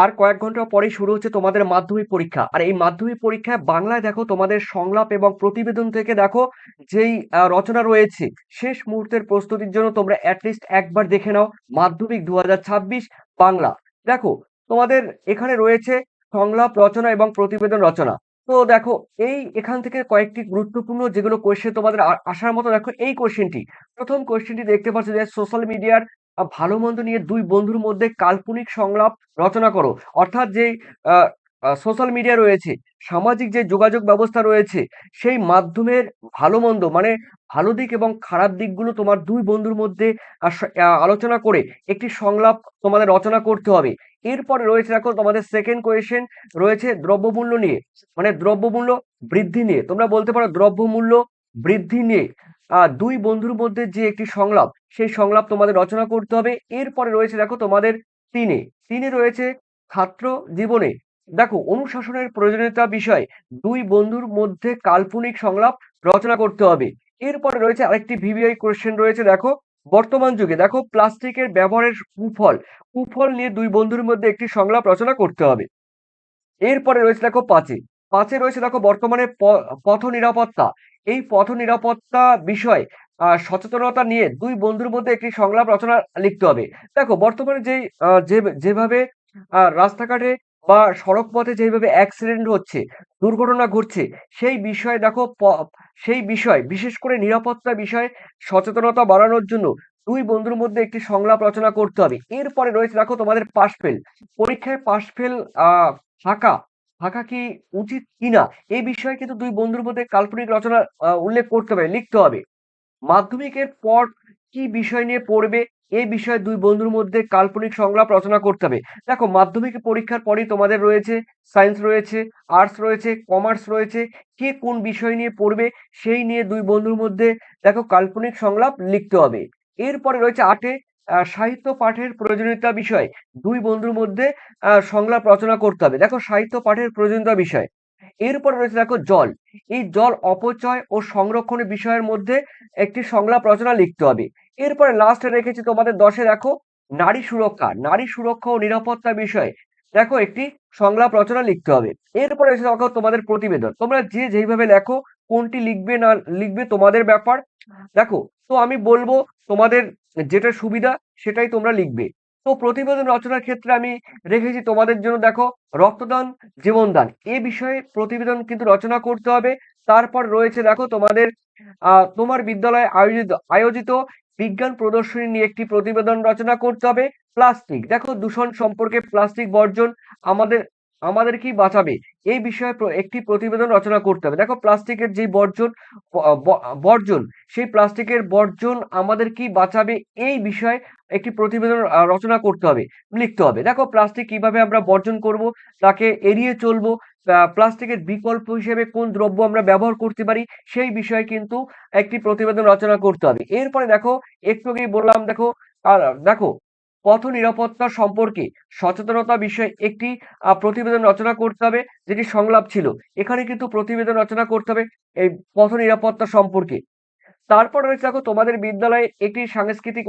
আর কয়েক ঘন্টা পরেই শুরু হচ্ছে তোমাদের মাধ্যমিক পরীক্ষা। আর এই মাধ্যমিক পরীক্ষায় বাংলায় দেখো তোমাদের সংলাপ এবং প্রতিবেদন থেকে দেখো যেই রচনা রয়েছে, শেষ মুহূর্তের প্রস্তুতির জন্য তোমরা অ্যাটলিস্ট একবার দেখে নাও মাধ্যমিক 2026 বাংলা। দেখো তোমাদের এখানে রয়েছে সংলাপ রচনা এবং প্রতিবেদন রচনা। তো দেখো এখান থেকে কয়েকটি গুরুত্বপূর্ণ যেগুলো কোয়েশ্চেন তোমাদের আসার মতো, দেখো এই কোয়েশ্চেনটি, প্রথম কোয়েশ্চেনটি দেখতে পাচ্ছ যে সোশ্যাল মিডিয়ার ভালো মন্দ নিয়ে দুই বন্ধুর মধ্যে কাল্পনিক সংলাপ রচনা করো। অর্থাৎ যেই সোশ্যাল মিডিয়া রয়েছে, সামাজিক যে যোগাযোগ ব্যবস্থা রয়েছে, সেই মাধ্যমের ভালো মন্দ মানে ভালো দিক এবং খারাপ দিকগুলো তোমার দুই বন্ধুর মধ্যে আলোচনা করে একটি সংলাপ তোমাদের রচনা করতে হবে। এরপরে রয়েছে দেখো তোমাদের সেকেন্ড কোয়েশ্চেন রয়েছে দ্রব্যমূল্য নিয়ে, মানে দ্রব্যমূল্য বৃদ্ধি নিয়ে, তোমরা বলতে পারো দ্রব্যমূল্য বৃদ্ধি নিয়ে দুই বন্ধুর মধ্যে যে একটি সংলাপ, সেই সংলাপ তোমাদের রচনা করতে হবে। এরপরে রয়েছে দেখো তোমাদের তিনে তিনে রয়েছে ছাত্র জীবনে দেখো অনুশাসনের প্রয়োজনীয়তা বিষয় দুই বন্ধুর মধ্যে কাল্পনিক সংলাপ রচনা করতে হবে। এরপরে রয়েছে আরেকটি ভিভিআই কোশ্চেন রয়েছে, দেখো বর্তমান যুগে দেখো প্লাস্টিকের ব্যবহারের কুফল কুফল নিয়ে দুই বন্ধুর মধ্যে একটি সংলাপ রচনা করতে হবে। এরপরে রয়েছে দেখো পাঁচে পাঁচে রয়েছে দেখো বর্তমানে পথ নিরাপত্তা, এই পথ নিরাপত্তা বিষয় সচেতনতা নিয়ে দুই বন্ধুর মধ্যে একটি সংলাপ রচনা লিখতে হবে। দেখো বর্তমানে যেভাবে রাস্তাঘাটে বা সড়ক পথে যেভাবে অ্যাক্সিডেন্ট হচ্ছে, দুর্ঘটনা ঘটছে, সেই বিষয়ে দেখো সেই বিষয় বিশেষ করে নিরাপত্তা বিষয়ে সচেতনতা বাড়ানোর জন্য দুই বন্ধুর মধ্যে একটি সংলাপ রচনা করতে হবে। এরপরে রয়েছে দেখো তোমাদের পাশ ফেল, পরীক্ষায় পাশ ফেল থাকা থাকা কি উচিত কিনা, এই বিষয়ে কিন্তু দুই বন্ধুর মধ্যে কাল্পনিক রচনা উল্লেখ করতে হবে, লিখতে হবে। মাধ্যমিকের পর কি বিষয় নিয়ে পড়বে, এই বিষয়ে দুই বন্ধুর মধ্যে কাল্পনিক সংলাপ রচনা করতে হবে। দেখো মাধ্যমিক পরীক্ষার পরই তোমাদের রয়েছে সায়েন্স রয়েছে, আর্টস রয়েছে, কমার্স রয়েছে, কে কোন বিষয় নিয়ে পড়বে সেই নিয়ে দুই বন্ধুর মধ্যে দেখো কাল্পনিক সংলাপ লিখতে হবে। এরপরে রয়েছে আটে সাহিত্য পাঠের প্রয়োজনীয়তা বিষয় দুই বন্ধুর মধ্যে সংলাপ রচনা করতে হবে। দেখো সাহিত্য পাঠের প্রয়োজনীয়তা বিষয়। এরপরে রয়েছে দেখো জল, এই জল অপচয় ও সংরক্ষণের বিষয়ের মধ্যে একটি সংলাপ রচনা লিখতে হবে। এরপরে লাস্টে রেখেছি তোমাদের 10-এ, দেখো নারী সুরক্ষা ও নিরাপত্তা বিষয়ে দেখো একটি সংলাপ রচনা লিখতে হবে। এরপরে এসে দেখো তোমাদের প্রতিবেদন, তোমরা যে যেইভাবে লেখো, কোনটি লিখবে না লিখবে তোমাদের ব্যাপার। দেখো তো আমি বলবো তোমাদের যেটা সুবিধা সেটাই তোমরা লিখবে। তো প্রতিবেদন রচনার ক্ষেত্রে আমি রেখেছি তোমাদের জন্য দেখো রক্তদান জীবনদান এ বিষয়ে প্রতিবেদন কিন্তু রচনা করতে হবে। তারপর রয়েছে দেখো তোমাদের তোমার বিদ্যালয়ে আয়োজিত বিজ্ঞান প্রদর্শনী নিয়ে একটি প্রতিবেদন রচনা করতে হবে। প্লাস্টিক দেখো দূষণ সম্পর্কে, প্লাস্টিক বর্জন আমাদের আমাদের কি বাঁচাবে, এই বিষয়ে একটি প্রতিবেদন রচনা করতে হবে। দেখো প্লাস্টিকের যে বর্জন, সেই প্লাস্টিকের বর্জন আমাদের কি বাঁচাবে, এই বিষয়ে একটি প্রতিবেদন রচনা করতে হবে, লিখতে হবে। দেখো প্লাস্টিক কিভাবে আমরা বর্জন করব, তাকে এড়িয়ে চলবো, প্লাস্টিকের বিকল্প হিসেবে কোন দ্রব্য আমরা ব্যবহার করতে পারি, সেই বিষয়ে কিন্তু একটি প্রতিবেদন রচনা করতে হবে। এরপরে দেখো একটু আগেই বললাম, দেখো আর দেখো পথ নিরাপত্তা সম্পর্কে সচেতনতা বিষয়ে একটি প্রতিবেদন রচনা করতে হবে, যেটি সংলাপ ছিল। এখানে কিন্তু প্রতিবেদন রচনা করতে হবে এই পথ নিরাপত্তা সম্পর্কে। তারপর রয়েছে দেখো তোমাদের বিদ্যালয়ে একটি সাংস্কৃতিক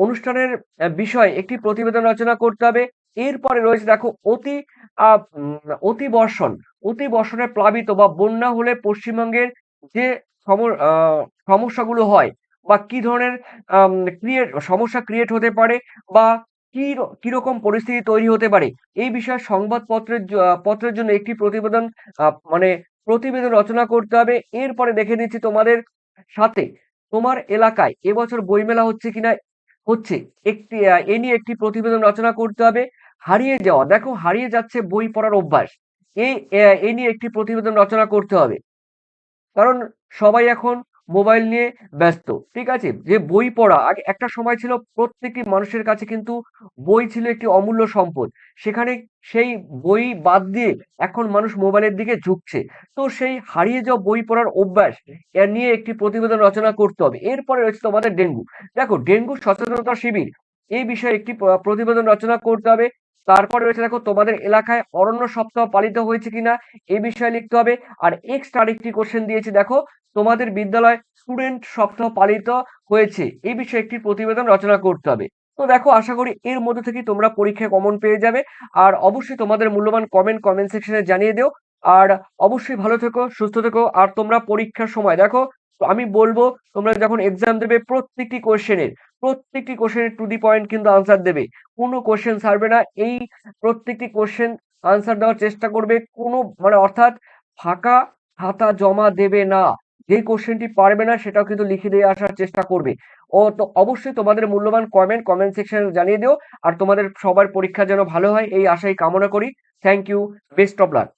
অনুষ্ঠানের বিষয়ে একটি প্রতিবেদন রচনা করতে হবে। এরপরে রয়েছে দেখো আহ, উম, অতিবর্ষণ অতিবর্ষণে প্লাবিত বা বন্যা হলে পশ্চিমবঙ্গের যে সমস্যাগুলো হয় বা কি ধরনের সমস্যা ক্রিয়েট হতে পারে বা কিরকম পরিস্থিতি তৈরি হতে পারে, এই বিষয়ে পত্রের জন্য একটি মানে প্রতিবেদন রচনা করতে হবে। এরপরে দেখে নিচ্ছি তোমাদের সাথে তোমার এলাকায় এবছর বইমেলা হচ্ছে কিনা, হচ্ছে একটি এ নিয়ে একটি প্রতিবেদন রচনা করতে হবে। হারিয়ে যাওয়া দেখো হারিয়ে যাচ্ছে বই পড়ার অভ্যাস, এ নিয়ে একটি প্রতিবেদন রচনা করতে হবে। কারণ সবাই এখন মোবাইল নিয়ে ব্যস্ত, ঠিক আছে? যে বই পড়া আগে একটা সময় ছিল, প্রত্যেকটি মানুষের কাছে কিন্তু বই ছিল একটি অমূল্য সম্পদ। সেখানে সেই বই বাদ দিয়ে এখন মানুষ মোবাইলের দিকে ঝুঁকছে। তো সেই হারিয়ে যাওয়া বই পড়ার অভ্যাস এ নিয়ে একটি প্রতিবেদন রচনা করতে হবে। এরপরে রয়েছে তোমাদের ডেঙ্গু। দেখো ডেঙ্গু সচেতনতা শিবির, এই বিষয়ে একটি প্রতিবেদন রচনা করতে হবে। তারপরে রয়েছে দেখো তোমাদের এলাকায় অরণ্য সপ্তাহ পালিত হয়েছে কিনা, এ বিষয়ে লিখতে হবে। আর এক্সট্রা আরেকটি কোশ্চেন দিয়েছি, দেখো তোমাদের বিদ্যালয় স্টুডেন্ট সপ্তাহ পালিত হয়েছে, এই বিষয়ে একটি প্রতিবেদন রচনা করতে হবে। তো দেখো, আশা করি এর মধ্যে থেকে তোমরা পরীক্ষায় কমন পেয়ে যাবে। আর অবশ্যই তোমাদের মূল্যবান কমেন্ট সেকশনে জানিয়ে দিও। আর অবশ্যই ভালো থেকো, সুস্থ থেকো। আর তোমরা পরীক্ষার সময় দেখো, আমি বলবো তোমরা যখন এক্সাম দেবে প্রত্যেকটি কোশ্চেনের টু দি পয়েন্ট কিন্তু আনসার দেবে। কোনো কোশ্চেন ছাড়বে না। এই প্রত্যেকটি কোশ্চেন আনসার দেওয়ার চেষ্টা করবে। কোনো মানে অর্থাৎ ফাঁকা খাতা জমা দেবে না। যেই কোশ্চেনটি পারবে না সেটাও কিন্তু লিখে দিয়ে আসার চেষ্টা করবে। ও তো অবশ্যই তোমাদের মূল্যবান কমেন্ট সেকশনে জানিয়ে দিও। আর তোমাদের সবার পরীক্ষা যেন ভালো হয় এই আশাই কামনা করি। Thank you. Best of lakh.